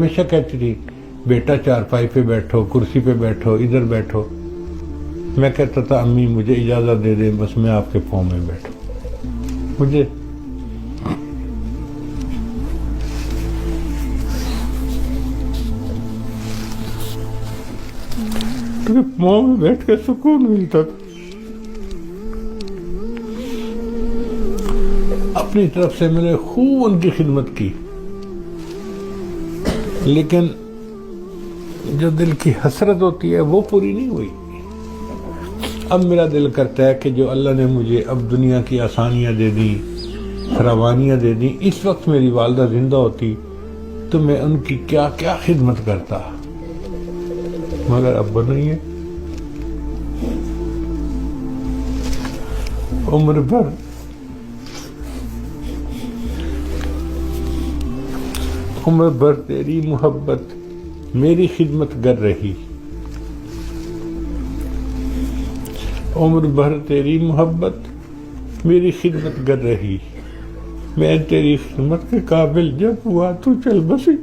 ہمیشہ کہتی تھی بیٹا چارپائی پہ بیٹھو، کرسی پہ بیٹھو، ادھر بیٹھو. میں کہتا تھا امی مجھے اجازت دے دیں، بس میں آپ کے پاؤں میں بیٹھوں. مجھے پاؤں میں بیٹھ کے سکون ملتا تھا. اپنی طرف سے میں نے خوب ان کی خدمت کی، لیکن جو دل کی حسرت ہوتی ہے وہ پوری نہیں ہوئی. اب میرا دل کرتا ہے کہ جو اللہ نے مجھے اب دنیا کی آسانیاں دے دی، فراوانیاں دے دی، اس وقت میری والدہ زندہ ہوتی تو میں ان کی کیا کیا خدمت کرتا، مگر اب نہیں ہے. عمر بھر تیری محبت میری خدمت کر رہی، عمر بھر تیری محبت میری خدمت کر رہی، میں تیری خدمت کے قابل جب ہوا تو چل بسی.